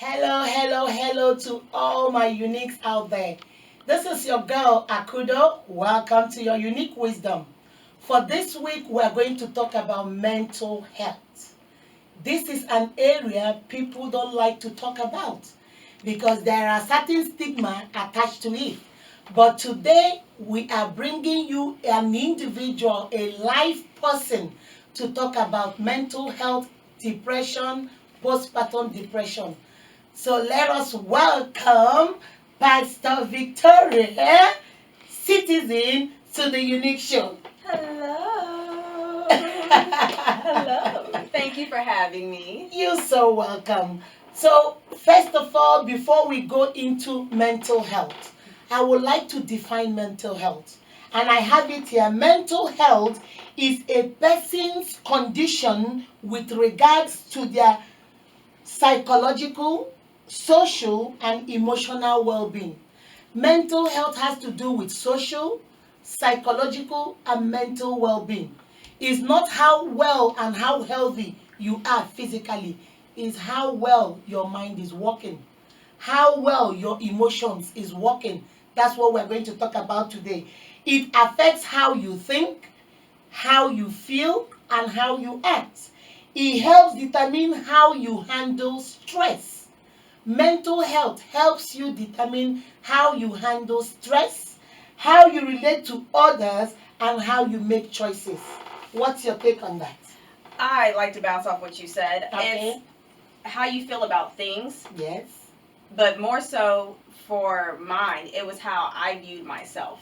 Hello, hello, hello to all my uniques out there. This is your girl Akudo. Welcome to your unique wisdom. For this week, we are going to talk about mental health. This is an area people don't like to talk about because there are certain stigma attached to it. But today, we are bringing you an individual, a live person, to talk about mental health, depression, postpartum depression. So let us welcome Pastor Victoria, citizen, to the Unique Show. Hello. Hello. Thank you for having me. You're so welcome. So, first of all, before we go into mental health, I would like to define mental health. And I have it here. Mental health is a person's condition with regards to their psychological, social, and emotional well-being. Mental health has to do with social, psychological, and mental well-being. It's not how well and how healthy you are physically, it's how well your mind is working, how well your emotions is working. That's what we're going to talk about today. It affects how you think, how you feel, and how you act. It helps determine how you handle stress. Mental health helps you determine how you handle stress, how you relate to others, and how you make choices. What's your take on that? I like to bounce off what you said. Okay. It's how you feel about things, Yes. but more so for mine, it was how I viewed myself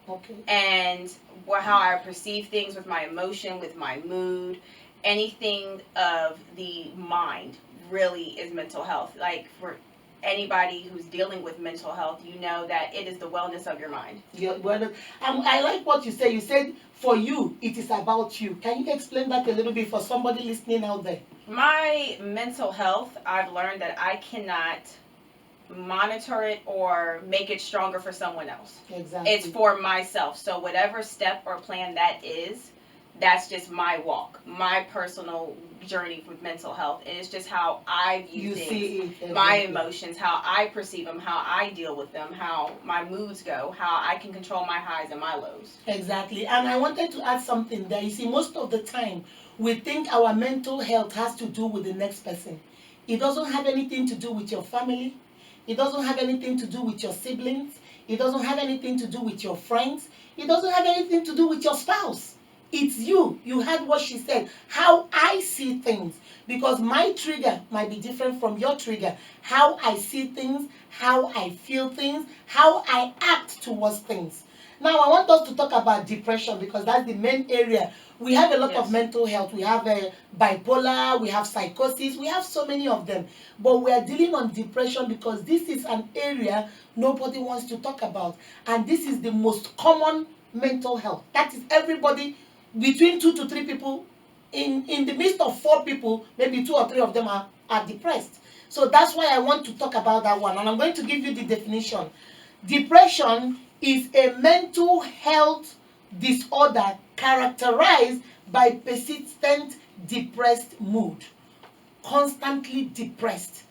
Okay. and how I perceive things with my emotion, with my mood, anything of the mind really is mental health. Like for anybody who's dealing with mental health, you know that it is the wellness of your mind. Yeah, well, I like what you said. You said for you, it is about you. Can you explain that a little bit for somebody listening out there? My mental health, I've learned that I cannot monitor it or make it stronger for someone else. Exactly. It's for myself. So whatever step or plan that is, that's just my walk, my personal journey with mental health. And it's just how I view You things, see it. Exactly. my emotions, how I perceive them, how I deal with them, how my moods go, how I can control my highs and my lows. Exactly. And I wanted to add something there. You see, most of the time, we think our mental health has to do with the next person. It doesn't have anything to do with your family. It doesn't have anything to do with your siblings. It doesn't have anything to do with your friends. It doesn't have anything to do with your spouse. It's you. You heard what she said. How I see things. Because my trigger might be different from your trigger. How I see things, how I feel things, how I act towards things. Now, I want us to talk about depression because that's the main area. We have a lot of mental health. We have bipolar, we have psychosis, we have so many of them. But we are dealing on depression because this is an area nobody wants to talk about. And this is the most common mental health. That is everybody, between 2 to 3 people, in the midst of 4 people, maybe 2 or 3 of them are depressed. So that's why I want to talk about that one. And I'm going to give you the definition. Depression is a mental health disorder characterized by persistent depressed mood. Constantly depressed.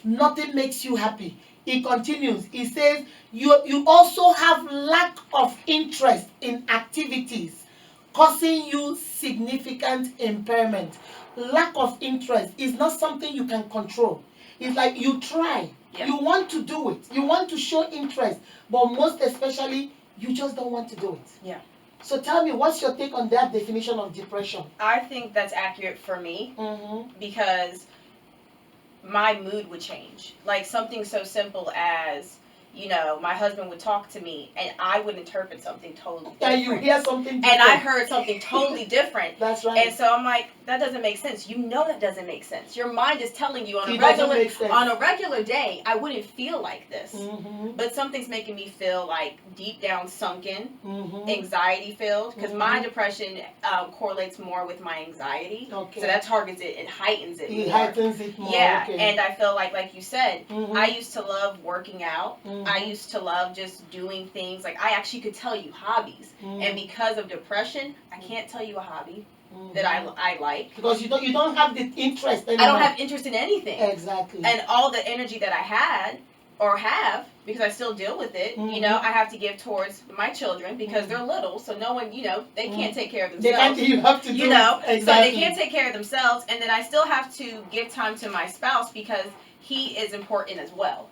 Nothing makes you happy. It continues. It says you also have lack of interest in activities, causing you significant impairment. Lack of interest is not something you can control. It's like you try. Yeah. You want to do it. You want to show interest. But most especially, you just don't want to do it. Yeah. So tell me, what's your take on that definition of depression? I think that's accurate for me because my mood would change. Like something so simple as, my husband would talk to me and I would interpret something totally different. And you hear something different. And I heard something totally different. That's right. And so I'm like, that doesn't make sense. You know that doesn't make sense. Your mind is telling you on a regular day, I wouldn't feel like this. But something's making me feel like deep down sunken, anxiety filled, because my depression correlates more with my anxiety. Okay. So that targets it and heightens it more. It heightens it more. Yeah, okay. And I feel like you said, I used to love working out. I used to love just doing things. Like I actually could tell you hobbies. And because of depression, I can't tell you a hobby. that I like. Because you don't have the interest anymore. I don't have interest in anything. Exactly. And all the energy that I had or have, because I still deal with it, you know, I have to give towards my children because they're little, so no one, you know, they can't take care of themselves. You have to do, you know, exactly. So they can't take care of themselves, and then I still have to give time to my spouse because he is important as well.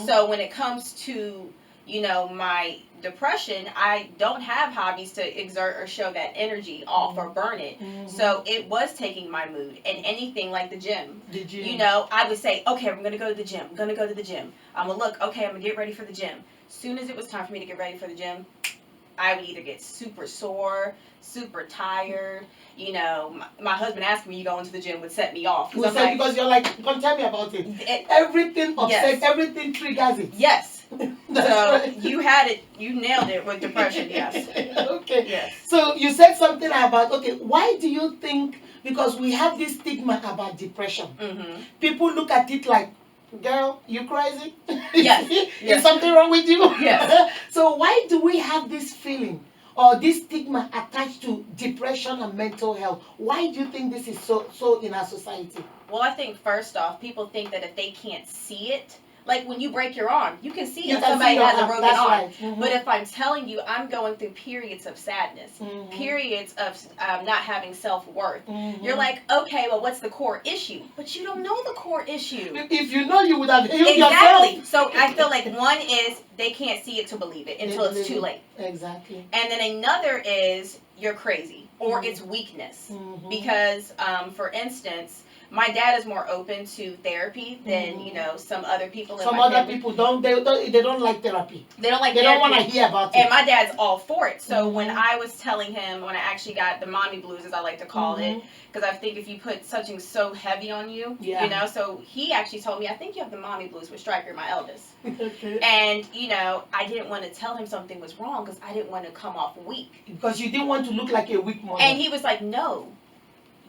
So when it comes to, you know, my depression, I don't have hobbies to exert or show that energy off or burn it. So it was taking my mood. And anything like the gym, you know, I would say, okay, I'm going to go to the gym. I'm going to go to the gym. I'm going to look, okay, I'm going to get ready for the gym. As soon as it was time for me to get ready for the gym, I would either get super sore, super tired. You know, my husband asking me, you going to the gym would set me off. Because you're like, come tell me about it. Everything upsets, everything triggers it. Yes. So you had it, you nailed it with depression, yes. Okay. Yes. So you said something about, okay, why do you think, because we have this stigma about depression. People look at it like, girl, you crazy? Yes. Is something wrong with you? Yes. So why do we have this feeling or this stigma attached to depression and mental health? Why do you think this is so in our society? Well, I think first off, people think that if they can't see it, like when you break your arm, you can see that somebody has a broken arm. Right. But if I'm telling you I'm going through periods of sadness, periods of not having self-worth, you're like, okay, well, what's the core issue? But you don't know the core issue. If you know, you would have healed yourself. So I feel like one is they can't see it to believe it until it's too late. Exactly. And then another is you're crazy or it's weakness. Because, for instance, my dad is more open to therapy than, you know, some other people. Some other people don't like therapy. They don't like therapy. They don't want to hear about it. And my dad's all for it. So when I was telling him, when I actually got the mommy blues, as I like to call it, because I think if you put something so heavy on you, you know, so he actually told me, I think you have the mommy blues with Stryker, my eldest. Okay. And, you know, I didn't want to tell him something was wrong because I didn't want to come off weak. Because you didn't want to look like a weak mother. And he was like, no.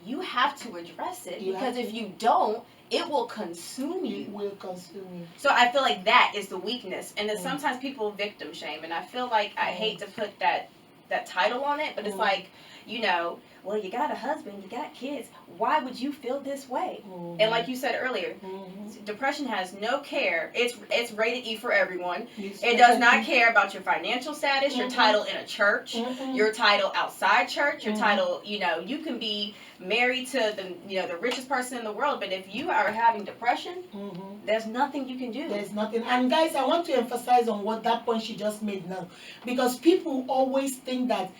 You have to address it because if you don't, it will consume you. It will consume you. So I feel like that is the weakness. And then sometimes people victim shame. And I feel like I hate to put that title on it, but it's like, you know, well, you got a husband, you got kids. Why would you feel this way? And like you said earlier, depression has no care. It's rated E for everyone. It does not care about your financial status, your title in a church, your title outside church, your title, you know, you can be married to the richest person in the world, but if you are having depression, there's nothing you can do. There's nothing. And guys, I want to emphasize on what that point she just made now, because people always think that,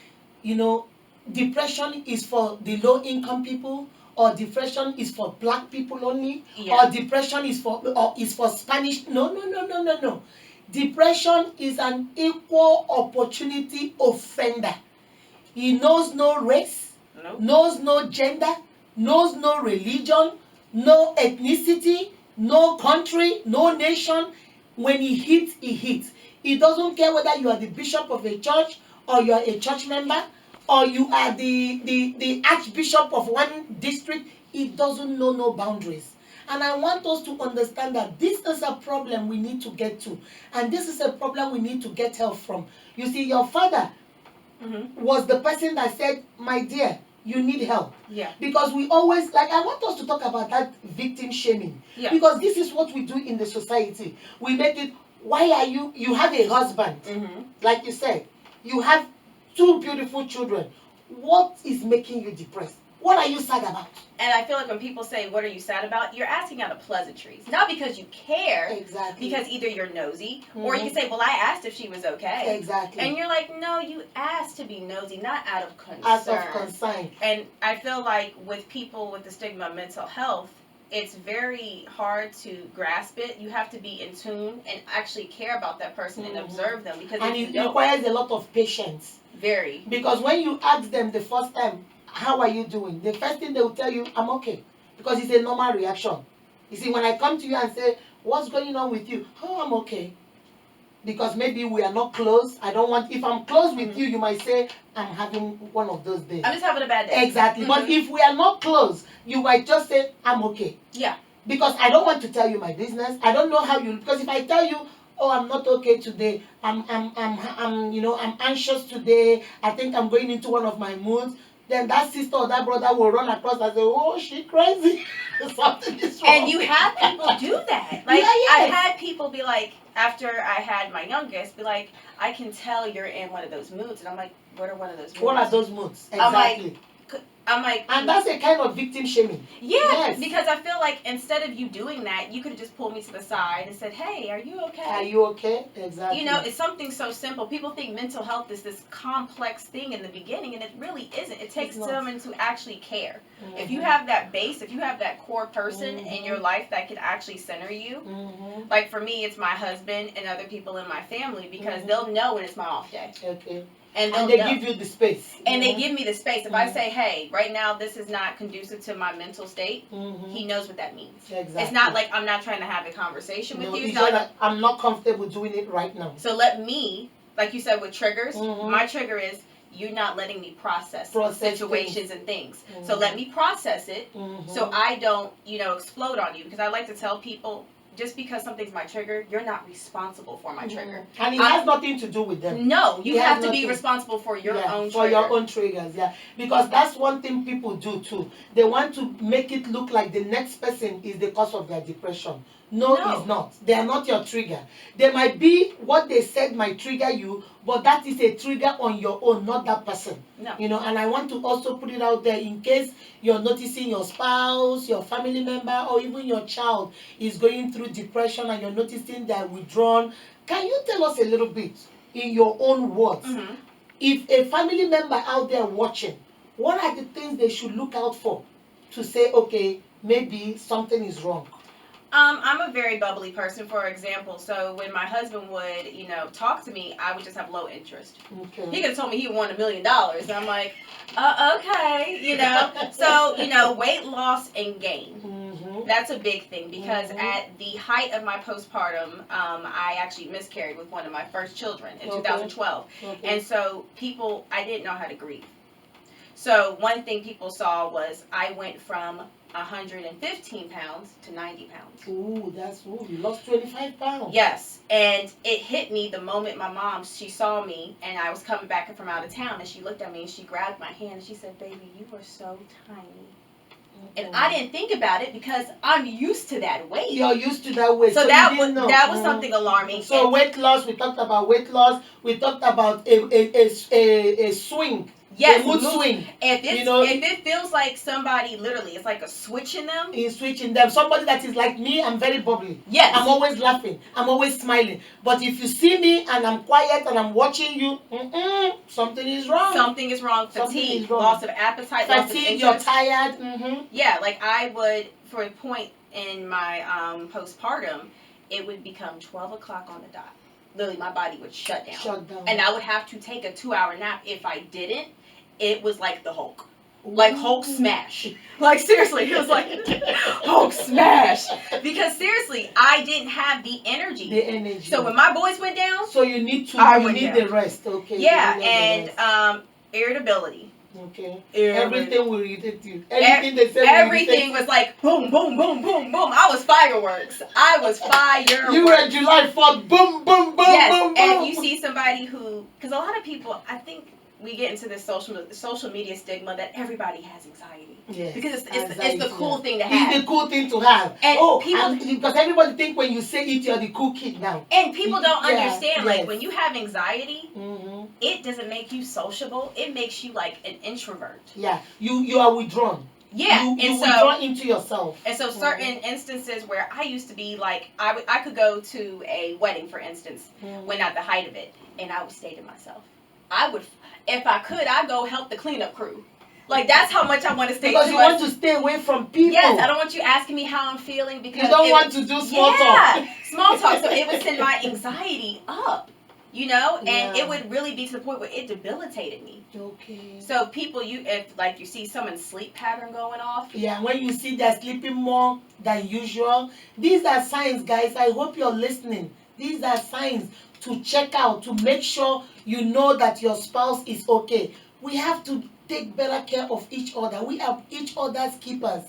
you know, depression is for the low income people, or depression is for black people only, or depression is for Spanish. No. Depression is an equal opportunity offender. He knows no race, knows no gender, knows no religion, no ethnicity, no country, no nation. When he hits, he hits. He doesn't care whether you are the bishop of a church, or you are a church member, or you are the archbishop of one district. It doesn't know no boundaries. And I want us to understand that this is a problem we need to get to. And this is a problem we need to get help from. You see, your father was the person that said, my dear, you need help. Yeah. Because we always, like, I want us to talk about that victim shaming. Yeah. Because this is what we do in the society. We make it, why are you have a husband, like you said, you have 2 beautiful children. What is making you depressed? What are you sad about? And I feel like when people say, what are you sad about? You're asking out of pleasantries. Not because you care. Exactly. Because either you're nosy, or you can say, well, I asked if she was okay. Exactly. And you're like, no, you asked to be nosy, not out of concern. Out of concern. And I feel like with people with the stigma of mental health, it's very hard to grasp it. You have to be in tune and actually care about that person and observe them. Because and it requires a lot of patience. Very. Because when you ask them the first time, how are you doing? The first thing they will tell you, I'm okay. Because it's a normal reaction. You see, when I come to you and say, what's going on with you? Oh, I'm okay. Because maybe we are not close. I don't want, if I'm close with you, you might say, I'm having one of those days. I'm just having a bad day. Exactly. But if we are not close, you might just say, I'm okay. Yeah. Because I don't want to tell you my business. I don't know how you, because if I tell you, oh, I'm not okay today, I'm anxious today, I think I'm going into one of my moods, then that sister or that brother will run across and say, oh, she crazy. Something is wrong. And you have people do that. Like, I've had people be like, after I had my youngest, be like, I can tell you're in one of those moods. And I'm like, what are one of those moods? What are those moods? Exactly. I'm like, and that's a kind of victim shaming. Yeah, yes. Because I feel like instead of you doing that, you could have just pulled me to the side and said, hey, are you okay? Are you okay? Exactly. You know, it's something so simple. People think mental health is this complex thing in the beginning, and it really isn't. It takes someone to actually care. Mm-hmm. If you have that base, if you have that core person in your life that can actually center you, like for me, it's my husband and other people in my family, because they'll know when it's my off day. Okay. And they give you the space. And they give me the space. If I say, hey, right now this is not conducive to my mental state, he knows what that means. Exactly. It's not like I'm not trying to have a conversation with you. It's not like I'm not comfortable doing it right now. So let me, like you said with triggers, my trigger is you not letting me process situations and things. So let me process it so I don't, explode on you. Because I like to tell people, just because something's my trigger, you're not responsible for my trigger. And it has nothing to do with them. No, you have to be responsible for your own trigger. For your own triggers, yeah. Because that's one thing people do too. They want to make it look like the next person is the cause of their depression. No, it's not. They are not your trigger. They might be what they said might trigger you, but that is a trigger on your own, not that person. No. And I want to also put it out there in case you're noticing your spouse, your family member, or even your child is going through depression and you're noticing they're withdrawn. Can you tell us a little bit in your own words? If a family member out there watching, what are the things they should look out for to say, okay, maybe something is wrong? I'm a very bubbly person, for example. So when my husband would, talk to me, I would just have low interest. Okay. He could have told me he won $1 million. And I'm like, okay, So, weight loss and gain. That's a big thing because at the height of my postpartum, I actually miscarried with one of my first children in 2012. And so I didn't know how to grieve. So one thing people saw was I went from 115 pounds to 90 pounds. Ooh, you lost 25 pounds. Yes, and it hit me the moment my mom, she saw me, and I was coming back from out of town, and she looked at me, and she grabbed my hand, and she said, baby, you are so tiny. And I didn't think about it because I'm used to that weight. You're used to that weight. So that was something alarming. So weight loss, we talked about weight loss. We talked about a swing. Yes, mood swing. If it feels like somebody literally, it's like a switch in them. Is switching them. Somebody that is like me, I'm very bubbly. Yes. I'm always laughing. I'm always smiling. But if you see me and I'm quiet and I'm watching you, something is wrong. Something is wrong. Fatigue, loss of appetite, loss of interest. You're tired. Yeah, like I would, for a point in my postpartum, it would become 12 o'clock on the dot. Literally, my body would shut down. And I would have to take a 2-hour nap. If I didn't, it was like the Hulk. Like Hulk smash. Like seriously, it was like Hulk smash. Because seriously, I didn't have the energy. So when my boys went down, so you need the rest. Okay. Yeah, and irritability. Okay. Everything will irritate you. Everything was like boom, boom, boom, boom, boom. I was fireworks. You were July 4th. Boom, boom, boom, boom, boom. And you see somebody because a lot of people, I think we get into this social media stigma that everybody has anxiety. Yes, because it's the cool thing to have. It's the cool thing to have. And because everybody think when you say it, you're the cool kid now. And people don't understand, like when you have anxiety, it doesn't make you sociable. It makes you like an introvert. Yeah, you are withdrawn. Yeah, you withdraw into yourself. And so certain instances where I used to be like, I could go to a wedding, for instance, when at the height of it, and I would stay to myself. If I could, I'd go help the cleanup crew. Like, that's how much I want to stay. Because you want to stay away from people. Yes, I don't want you asking me how I'm feeling because you don't want to do small talk. Yeah, small talk. So it would send my anxiety up, and it would really be to the point where it debilitated me. Okay. So people, if you see someone's sleep pattern going off. Yeah, when you see they're sleeping more than usual, these are signs, guys. I hope you're listening. These are signs to check out, to make sure you know that your spouse is okay. We have to take better care of each other. We are each other's keepers.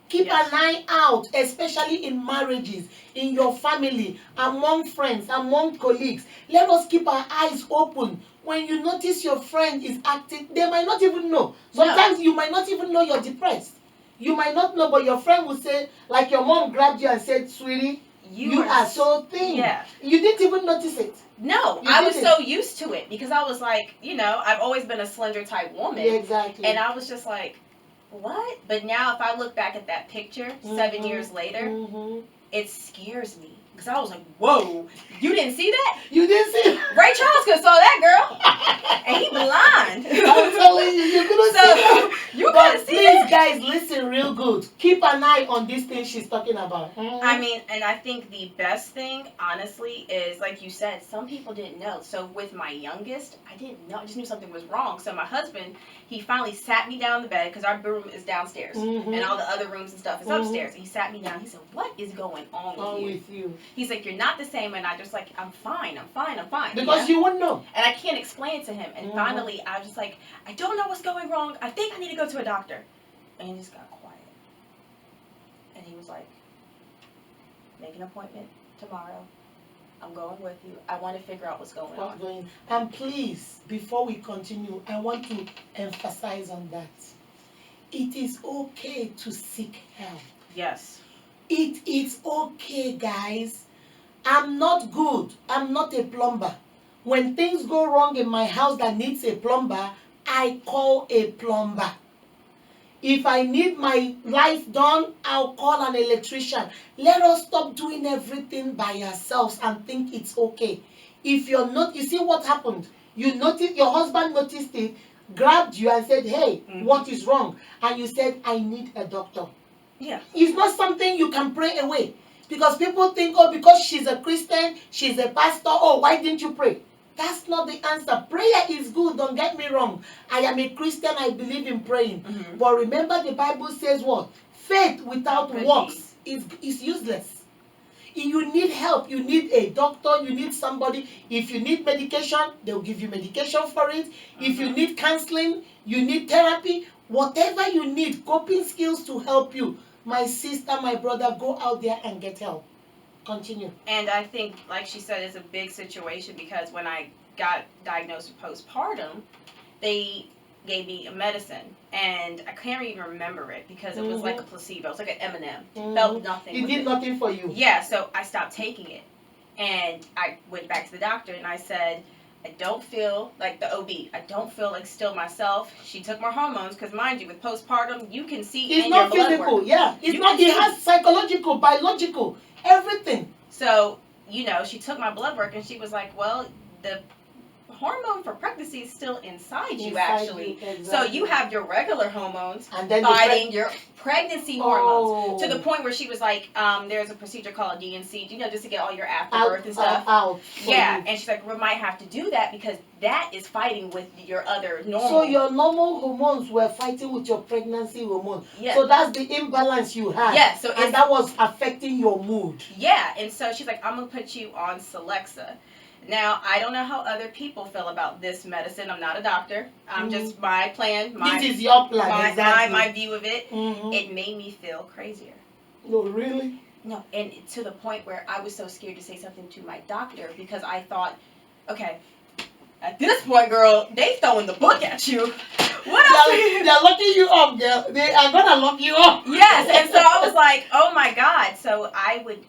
Keep an eye out, especially in marriages, in your family, among friends, among colleagues. Let us keep our eyes open when you notice your friend is acting, they might not even know. Sometimes you might not even know you're depressed. You might not know, but your friend will say, like your mom grabbed you and said, sweetie, you are so thin. Yeah. You didn't even notice it. No, I was so used to it because I was like, I've always been a slender type woman. Yeah, exactly. And I was just like, what? But now if I look back at that picture 7 years later, it scares me. Because I was like, whoa, you didn't see that? You didn't see it? Ray Charles could have saw that girl. And he blind. I'm telling you, you couldn't see that. You couldn't see please, guys, listen real good. Keep an eye on this thing she's talking about. I mean, and I think the best thing, honestly, is, like you said, some people didn't know. So with my youngest, I didn't know. I just knew something was wrong. So my husband, he finally sat me down in the bed, because our bedroom is downstairs. And all the other rooms and stuff is upstairs. And he sat me down. He said, what is going on with you? He's like, you're not the same. And I just like, I'm fine. Because you wouldn't know. And I can't explain it to him. And finally, I was just like, I don't know what's going wrong. I think I need to go to a doctor. And he just got quiet. And he was like, make an appointment tomorrow. I'm going with you. I want to figure out what's going on. And please, before we continue, I want to emphasize on that. It is okay to seek help. Yes. It is okay, guys. I'm not good. I'm not a plumber. When things go wrong in my house that needs a plumber, I call a plumber. If I need my life done, I'll call an electrician. Let us stop doing everything by ourselves and think it's okay. If you're not, you see what happened? You noticed, your husband noticed it, grabbed you and said, hey, what is wrong? And you said, I need a doctor. Yeah. It's not something you can pray away. Because people think, oh, because she's a Christian, she's a pastor, oh, why didn't you pray? That's not the answer. Prayer is good, don't get me wrong. I am a Christian, I believe in praying. But remember the Bible says what? Faith without works is useless. If you need help, you need a doctor, you need somebody. If you need medication, they'll give you medication for it. If you need counseling, you need therapy. Whatever you need, coping skills to help you. My sister, my brother, go out there and get help. Continue. And I think, like she said, it's a big situation because when I got diagnosed with postpartum, they gave me a medicine. And I can't even remember it because it was like a placebo. It was like an M&M. Felt nothing. It did nothing for you. Yeah, so I stopped taking it. And I went back to the doctor and I said, I don't feel like the OB. I don't feel like still myself. She took my hormones because, mind you, with postpartum, you can see it's in not your blood physical. work. Yeah, it's not. It has psychological, biological, everything. So, she took my blood work and she was like, well, the hormone for pregnancy is still inside you, actually. Exactly. So you have your regular hormones and then fighting your pregnancy hormones. To the point where she was like, there's a procedure called a DNC, just to get all your afterbirth and stuff. Yeah, and she's like, we might have to do that because that is fighting with your other normal. So your normal hormones were fighting with your pregnancy hormones. Yeah. So that's the imbalance you had. Yeah. So and that was affecting your mood. Yeah, and so she's like, I'm going to put you on Celexa. Now, I don't know how other people feel about this medicine. I'm not a doctor. I'm just my plan. This is your plan, exactly. My view of it. It made me feel crazier. No, really? No, and to the point where I was so scared to say something to my doctor because I thought, okay, at this point, girl, they throwing the book at you. What else? They're locking you up, girl. They are going to lock you up. Yes, and so I was like, oh my God. So I would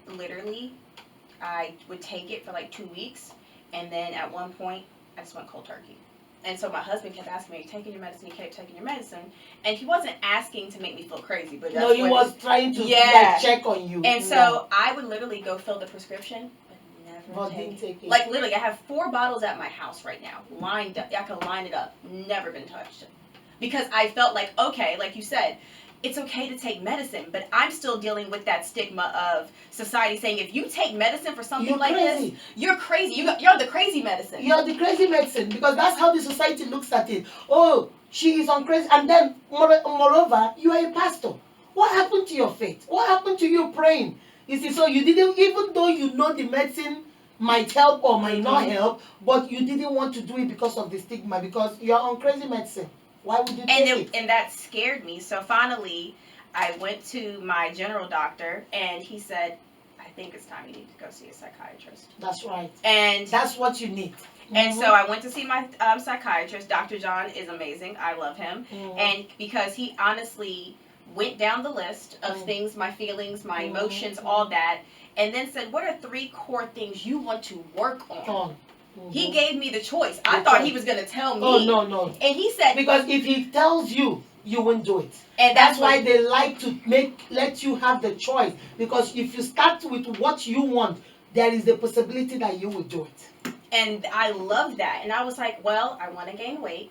take it for like 2 weeks. And then at one point, I just went cold turkey. And so my husband kept asking me, are you taking your medicine? He kept taking your medicine. And he wasn't asking to make me feel crazy. But no, he was trying to check on you. And so I would literally go fill the prescription, but never take it. Like literally, I have 4 bottles at my house right now, lined up. I could line it up. Never been touched. Because I felt like, okay, like you said, it's okay to take medicine, but I'm still dealing with that stigma of society saying if you take medicine for something this, you're crazy. You're the crazy medicine. You're the crazy medicine because that's how the society looks at it. Oh, she is on crazy. And then, moreover, you are a pastor. What happened to your faith? What happened to you praying? You see, so you didn't, even though you know the medicine might help or might not help, but you didn't want to do it because of the stigma, because you're on crazy medicine. Why would you take it? And that scared me. So finally, I went to my general doctor, and he said, I think it's time you need to go see a psychiatrist. That's right. And that's what you need. And so I went to see my psychiatrist. Dr. John is amazing. I love him. And because he honestly went down the list of things, my feelings, my emotions, all that, and then said, what are 3 core things you want to work on? He gave me the choice. I thought he was going to tell me. Oh, no. And he said... Because if he tells you, you won't do it. And that's why they like to let you have the choice. Because if you start with what you want, there is the possibility that you will do it. And I love that. And I was like, well, I want to gain weight.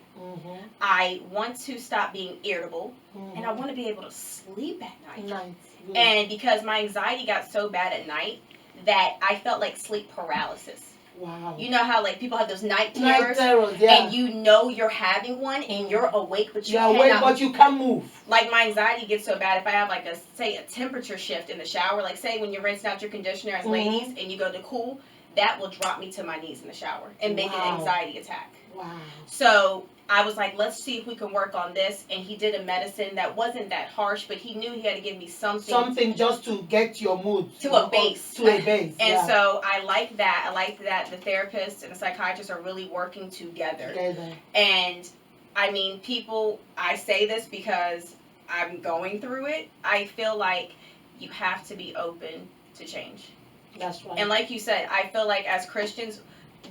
I want to stop being irritable. And I want to be able to sleep at night. And because my anxiety got so bad at night that I felt like sleep paralysis. Wow. You know how like people have those night terrors, and you know you're having one and you're awake, but you cannot, awake, but you can't move. Like my anxiety gets so bad if I have like a temperature shift in the shower, like say when you're rinsing out your conditioner as ladies and you go to cool, that will drop me to my knees in the shower and make an anxiety attack. Wow. So I was like, let's see if we can work on this. And he did a medicine that wasn't that harsh, but he knew he had to give me something. Something just to get your mood. To a base. To a base. And so I like that. I like that the therapist and the psychiatrist are really working together. And I mean, people, I say this because I'm going through it. I feel like you have to be open to change. That's right. And like you said, I feel like as Christians,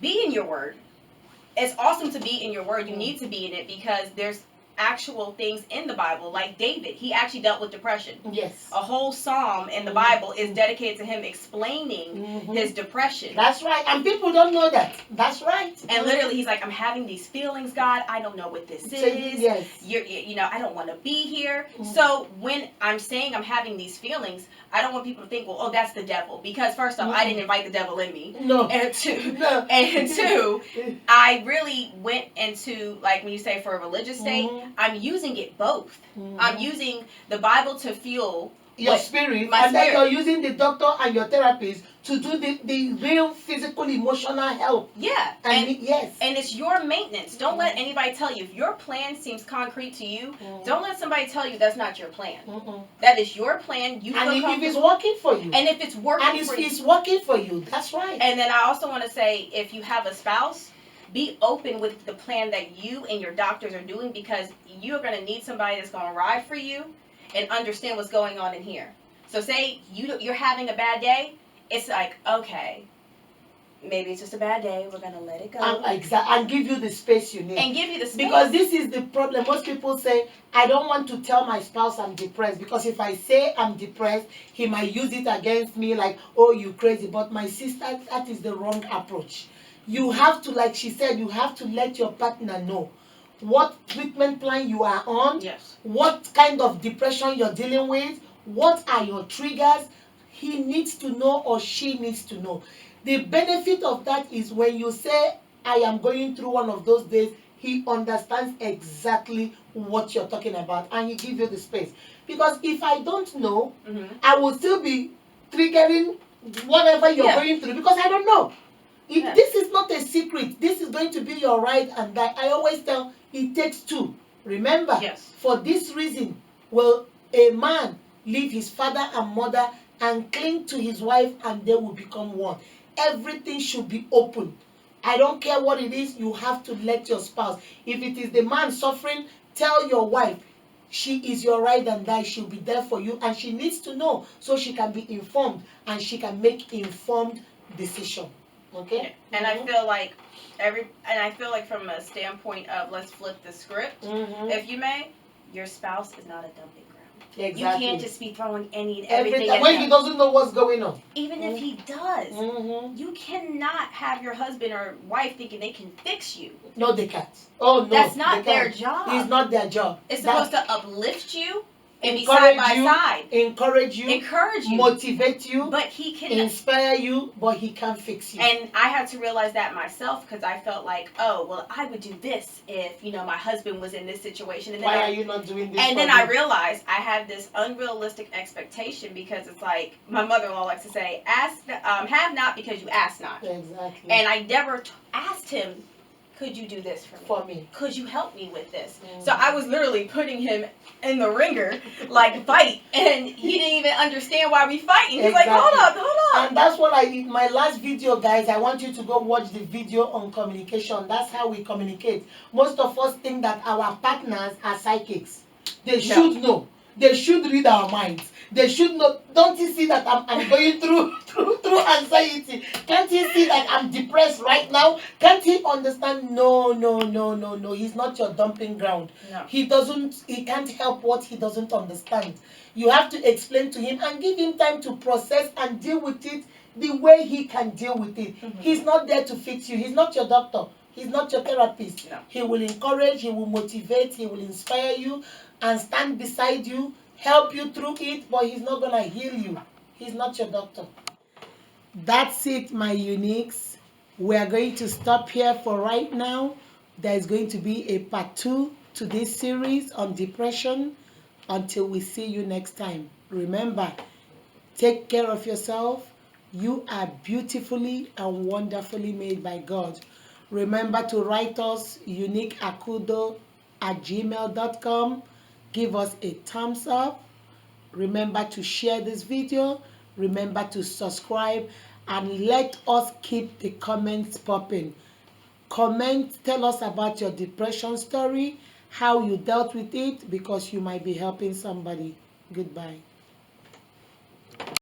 be in your word. It's awesome to be in your word. You need to be in it because there's actual things in the Bible. Like David, he actually dealt with depression. Yes. A whole psalm in the Bible is dedicated to him explaining his depression. That's right. And people don't know that. That's right. And literally, he's like, I'm having these feelings, God. I don't know what this is. Yes. You know, I don't want to be here. So when I'm saying I'm having these feelings, I don't want people to think, well, oh, that's the devil. Because first off, I didn't invite the devil in me. No. And two, I really went into, like when you say for a religious state, I'm using it both. I'm using the Bible to fuel your spirit, and then you're using the doctor and your therapist to do the real physical, emotional help. Yeah. And yes. And it's your maintenance. Don't let anybody tell you. If your plan seems concrete to you, don't let somebody tell you that's not your plan. That is your plan. You and if it's working for you. And if it's working for you. And it's working for you. That's right. And then I also want to say, if you have a spouse, be open with the plan that you and your doctors are doing, because you're going to need somebody that's going to ride for you and understand what's going on in here. So say you're having a bad day, it's like, okay, maybe it's just a bad day. We're going to let it go. And give you the space you need. And give you the space. Because this is the problem. Most people say, I don't want to tell my spouse I'm depressed, because if I say I'm depressed, he might use it against me like, oh, you crazy. But my sister, that is the wrong approach. You have to, like she said, you have to let your partner know what treatment plan you are on, what kind of depression you're dealing with, what are your triggers. He needs to know or she needs to know. The benefit of that is when you say, I am going through one of those days, he understands exactly what you're talking about and he gives you the space. Because if I don't know, I will still be triggering whatever you're going through because I don't know. This is not a secret. This is going to be your ride and die. I always tell, it takes two. Remember, for this reason, will a man leave his father and mother and cling to his wife and they will become one. Everything should be open. I don't care what it is, you have to let your spouse. If it is the man suffering, tell your wife, she is your ride and die. She'll be there for you and she needs to know so she can be informed and she can make informed decision. Okay. And I feel like from a standpoint of let's flip the script, if you may, your spouse is not a dumping ground. Exactly. You can't just be throwing everything at when him. he doesn't know what's going on. Even if he does, you cannot have your husband or wife thinking they can fix you. No, they can't. Oh no, that's not their job. It's not their job. It's supposed to uplift you. And be side by side. Encourage you. Motivate you. But he can inspire you, but he can't fix you. And I had to realize that myself because I felt like, oh, well, I would do this if, my husband was in this situation. And then why are you not doing this? And then I realized I had this unrealistic expectation because it's like my mother-in-law likes to say, have not because you ask not. Exactly. And I never asked him could you do this for me? Could you help me with this? So I was literally putting him in the ringer, like, fight, and he didn't even understand why we fighting. He's like, hold up. And that's what my last video, guys, I want you to go watch the video on communication. That's how we communicate. Most of us think that our partners are psychics. They should know. They should read our minds. They should know. Don't you see that I'm going through anxiety? Can't you see that I'm depressed right now? Can't he understand? No. He's not your dumping ground. No. He can't help what he doesn't understand. You have to explain to him and give him time to process and deal with it the way he can deal with it. He's not there to fix you. He's not your doctor. He's not your therapist. No. He will encourage, he will motivate, he will inspire you and stand beside you, help you through it, but he's not going to heal you. He's not your doctor. That's it, my uniques. We are going to stop here for right now. There is going to be a part 2 to this series on depression. Until we see you next time. Remember, take care of yourself. You are beautifully and wonderfully made by God. Remember to write us uniqueakudo@gmail.com. Give us a thumbs up. Remember to share this video. Remember to subscribe. And let us keep the comments popping. Comment, tell us about your depression story, how you dealt with it, because you might be helping somebody. Goodbye.